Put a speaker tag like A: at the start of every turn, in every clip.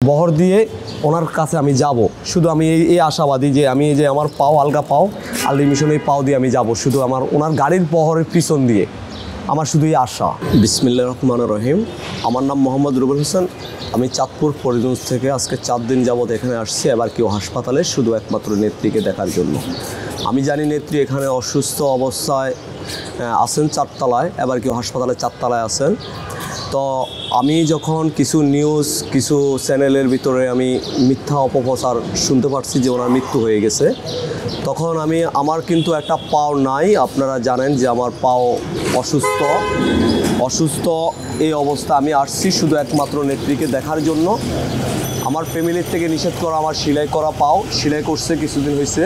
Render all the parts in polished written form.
A: বহর দিয়ে ওনার কাছে আমি যাব। শুধু আমি এই আশাবাদী যে আমি যে আমার পাও আলগা পাও আলগা মিশন এই পাও দিয়ে আমি যাব, শুধু আমার ওনার গাড়ির বহরের পিছন দিয়ে। আমার শুধু এই আশা। বিসমিল্লাহির রহমানির রহিম। আমার নাম মোহাম্মদ রুবেল হোসেন। আমি চাঁদপুর ফরিদগঞ্জ থেকে আজকে 4 দিন যাবৎ এখানে আসছি এবার কেউ হাসপাতালে, শুধু একমাত্র নেত্রীকে দেখার জন্য। আমি জানি নেত্রী এখানে অসুস্থ অবস্থায় আছেন 4 তলায়, এবার কেউ হাসপাতালে 4 তলায় আছেন। তো আমি যখন কিছু নিউজ কিছু চ্যানেলের ভিতরে আমি মিথ্যা অপপ্রচার শুনতে পারছি যে ওনার মৃত্যু হয়ে গেছে, তখন আমার কিন্তু একটা পাও নাই। আপনারা জানেন যে আমার পাও অসুস্থ এই অবস্থা আমি আসছি শুধু একমাত্র নেত্রীকে দেখার জন্য। আমার ফ্যামিলির থেকে নিষেধ করা আমার সেলাই করা পাও সেলাই করছে কিছুদিন হয়েছে,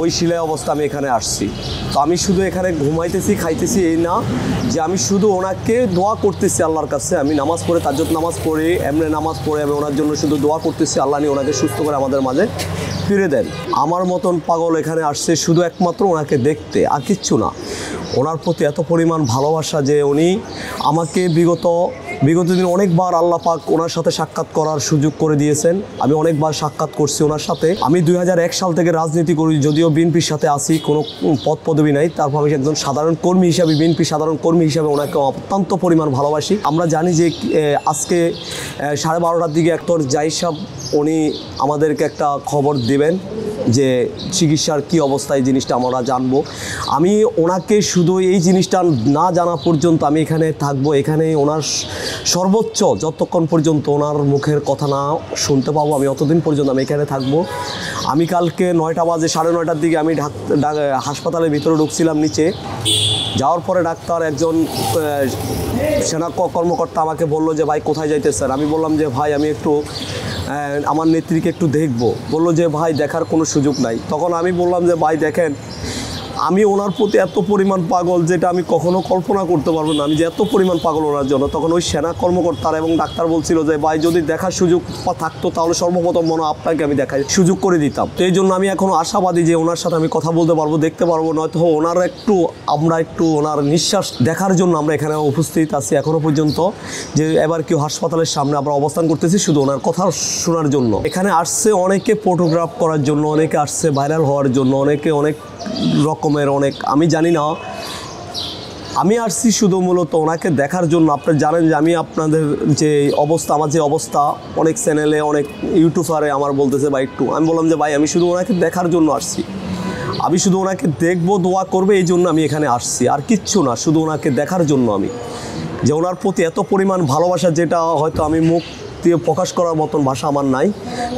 A: ওই সেলাই অবস্থা আমি এখানে আসছি। তো আমি শুধু এখানে ঘুমাইতেছি খাইতেছি এই না, যে আমি শুধু ওনাকে দোয়া করতেছি আল্লাহর কাছে। আমি নামাজ পড়ে তাজ্জুদ নামাজ পড়ে এমনি নামাজ পড়ে আমি ওনার জন্য শুধু দোয়া করতেছি, আল্লাহ নিয়ে ওনাকে সুস্থ করে আমাদের মাঝে ফিরে দেন। আমার মতন পাগল এখানে আসছে শুধু একমাত্র ওনাকে দেখতে, আর কিচ্ছু না। ওনার প্রতি এত পরিমাণ ভালোবাসা যে উনি আমাকে বিগত দিন অনেকবার আল্লাহ পাক ওনার সাথে সাক্ষাৎ করার সুযোগ করে দিয়েছেন। আমি অনেকবার সাক্ষাৎ করছি ওনার সাথে। আমি 2001 সাল থেকে রাজনীতি করি, যদিও বিএনপির সাথে আসি, কোনো পদ পদবি নাই। তারপর আমি একজন সাধারণ কর্মী হিসাবে, বিএনপির সাধারণ কর্মী হিসাবে ওনাকে অত্যন্ত পরিমাণ ভালোবাসি। আমরা জানি যে আজকে 12:30টার দিকে একটর জাহিদ সাহেব উনি আমাদেরকে একটা খবর দেবেন যে চিকিৎসার কি অবস্থা, এই জিনিসটা আমরা জানবো। আমি ওনাকে শুধু এই জিনিসটা না জানা পর্যন্ত আমি এখানে থাকবো, এখানে ওনার সর্বোচ্চ যতক্ষণ পর্যন্ত ওনার মুখের কথা না শুনতে পাবো আমি অতদিন পর্যন্ত আমি এখানে থাকবো। আমি কালকে 9টা বাজে 9:30টার দিকে আমি হাসপাতালের ভিতরে ঢুকছিলাম নিচে। যাওয়ার পরে ডাক্তার একজন সেনা কর্মকর্তা আমাকে বললো যে ভাই কোথায় যাইতেছেন। আমি বললাম যে ভাই আমি একটু আমার নেত্রীকে একটু দেখবো। বললো যে ভাই দেখার কোনো সুযোগ নাই। তখন আমি বললাম যে ভাই দেখেন, আমি ওনার প্রতি এত পরিমাণ পাগল যেটা আমি কখনো কল্পনা করতে পারবো না, আমি যে এত পরিমাণ পাগল ওনার জন্য। তখন ওই সেনা কর্মকর্তারা এবং ডাক্তার বলছিল যে ভাই যদি দেখার সুযোগ থাকতো তাহলে সর্বপ্রথম মনে আপনাকে আমি দেখার সুযোগ করে দিতাম। তো এই জন্য আমি এখনও আশাবাদী যে ওনার সাথে আমি কথা বলতে পারবো, দেখতে পারবো। নয়তো আমরা একটু ওনার নিঃশ্বাস দেখার জন্য আমরা এখানে উপস্থিত আছি এখনও পর্যন্ত। যে এবার কেউ হাসপাতালের সামনে আমরা অবস্থান করতেছি শুধু ওনার কথা শোনার জন্য। এখানে আসছে অনেকে ফটোগ্রাফ করার জন্য, অনেকে আসছে ভাইরাল হওয়ার জন্য, অনেকে অনেক রকমের আমি জানি না। আমি আসছি শুধু মূলত ওনাকে দেখার জন্য। আপনারা জানেন যে আমি আপনাদের যে অবস্থা, আমার যে অবস্থা, অনেক চ্যানেলে অনেক ইউটিউবারে আমার বলতেছে ভাই একটু, আমি বললাম যে ভাই আমি শুধু ওনাকে দেখার জন্য আসছি, আমি শুধু ওনাকে দেখবো, দোয়া করবে, এই জন্য আমি এখানে আসছি, আর কিচ্ছু না। শুধু ওনাকে দেখার জন্য আমি, যে ওনার প্রতি এত পরিমাণ ভালোবাসা যেটা হয়তো আমি মুখ দিয়ে প্রকাশ করার মতন ভাষা আমার নাই।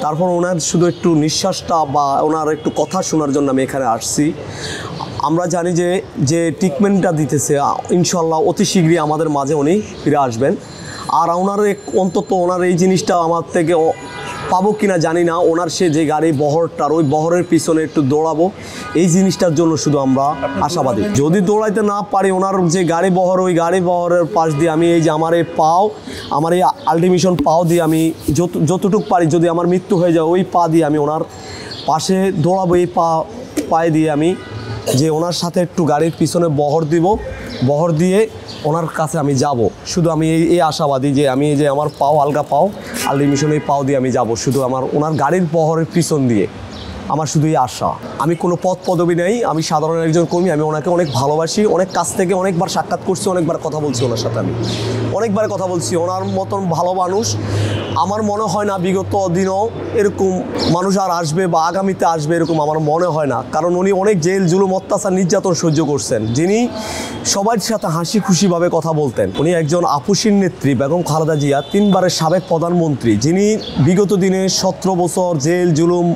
A: তারপর ওনার শুধু একটু নিঃশ্বাসটা বা ওনার একটু কথা শোনার জন্য আমি এখানে আসছি। আমরা জানি যে ট্রিটমেন্টটা দিতেছে ইনশাল্লাহ অতি শীঘ্রই আমাদের মাঝে উনি ফিরে আসবেন। আর ওনার অন্তত ওনার এই জিনিসটা আমার থেকে পাবো কিনা জানি না। ওনার সে যে গাড়ি বহরটার, ওই বহরের পিছনে একটু দৌড়াবো, এই জিনিসটার জন্য শুধু আমরা আশাবাদী। যদি দৌড়াইতে না পারি, ওনার যে গাড়ি বহর, ওই গাড়ি বহরের পাশ দিয়ে আমি এই যে আমার এই পাও, আমার এই আল্টিমিশন পাও দিয়ে আমি যতটুকু পারি, যদি আমার মৃত্যু হয়ে যায় ওই পা দিয়ে আমি ওনার পাশে দৌড়াবো। এই পায়ে দিয়ে আমি যে ওনার সাথে একটু গাড়ির পিছনে বহর দিয়ে ওনার কাছে আমি যাব। শুধু আমি এই আশাবাদী যে আমি যে আমার পাও আলগা পাও আলগা মিশন এই পাও দিয়ে আমি যাব, শুধু ওনার গাড়ির বহরের পিছন দিয়ে। আমার শুধু এই আশা। আমি কোনো পদ পদবি নেই, আমি সাধারণ একজন কর্মী। আমি ওনাকে অনেক ভালোবাসি, অনেক কাছ থেকে অনেকবার সাক্ষাৎ করছি, অনেকবার কথা বলছি ওনার সাথে। আমি অনেকবার কথা বলছি। ওনার মতন ভালো মানুষ আমার মনে হয় না বিগত দিনও এরকম মানুষ আর আসবে বা আগামীতে আসবে এরকম আমার মনে হয় না। কারণ উনি অনেক জেল জুলুম অত্যাচার নির্যাতন সহ্য করছেন, যিনি সবার সাথে হাসি খুশিভাবে কথা বলতেন। উনি একজন আপুসীর নেত্রী বেগম খালেদা জিয়া, 3 বারের সাবেক প্রধানমন্ত্রী, যিনি বিগত দিনে 17 বছর জেল জুলুম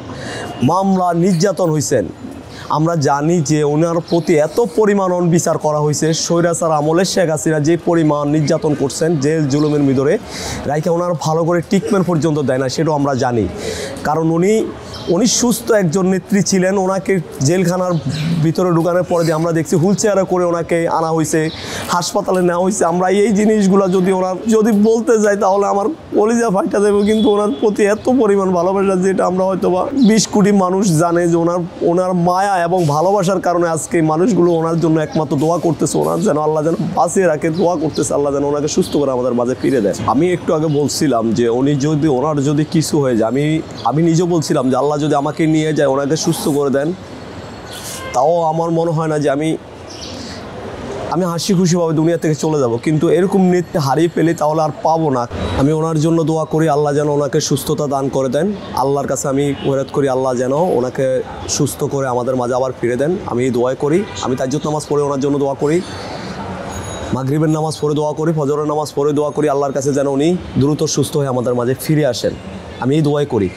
A: মামলা নির্যাতন হয়েছেন। আমরা জানি যে ওনার প্রতি এত পরিমাণ অনবিচার করা হয়েছে। স্বৈরাচার আমলে শেখ হাসিনা যে পরিমাণ নির্যাতন করছেন জেল জুলুমের ভিতরে রাইখা, ওনার ভালো করে ট্রিটমেন্ট পর্যন্ত দেয় না, সেটাও আমরা জানি। কারণ উনি সুস্থ একজন নেত্রী ছিলেন। ওনাকে জেলখানার ভিতরে ঢুকানোর পরে দিয়ে আমরা দেখছি হুইল চেয়ারে করে ওনাকে আনা হয়েছে, হাসপাতালে নেওয়া হয়েছে। আমরা এই জিনিসগুলো যদি বলতে যাই তাহলে আমার কলিজা ফাইটা দেবো। কিন্তু ওনার প্রতি এত পরিমাণ ভালোবাসা যেটা আমরা হয়তো বা 20 কোটি মানুষ জানে, যে ওনার মায়া এবং ভালোবাসার কারণে আজকে এই মানুষগুলো ওনার জন্য একমাত্র দোয়া করতেছে, ওনার যেন আল্লাহ যেন বাঁচিয়ে রাখে, দোয়া করতেছে আল্লাহ যেন ওনাকে সুস্থ করে আমাদের মাঝে ফিরে দেয়। আমি একটু আগে বলছিলাম যে ওনার যদি কিছু হয়ে যায়, আমি নিজেও বলছিলাম যে আল্লাহ যদি আমাকে নিয়ে যায়, ওনাকে সুস্থ করে দেন, তাও আমার মনে হয় না যে আমি হাসি খুশিভাবে দুনিয়া থেকে চলে যাব। কিন্তু এরকম নৃত্য হারিয়ে পেলে তাহলে আর পাবো না। আমি ওনার জন্য দোয়া করি, আল্লাহ যেন ওনাকে সুস্থতা দান করে দেন। আল্লাহর কাছে আমি ওয়ারাত করি, আল্লাহ যেন ওনাকে সুস্থ করে আমাদের মাঝে আবার ফিরে দেন। আমি এই দোয়াই করি। আমি তাজ্জুদ নামাজ পড়ে ওনার জন্য দোয়া করি, মাগরিবের নামাজ পড়ে দোয়া করি, ফজরের নামাজ পড়ে দোয়া করি আল্লাহর কাছে যেন উনি দ্রুত সুস্থ হয়ে আমাদের মাঝে ফিরে আসেন। আমি এই দোয়াই করি।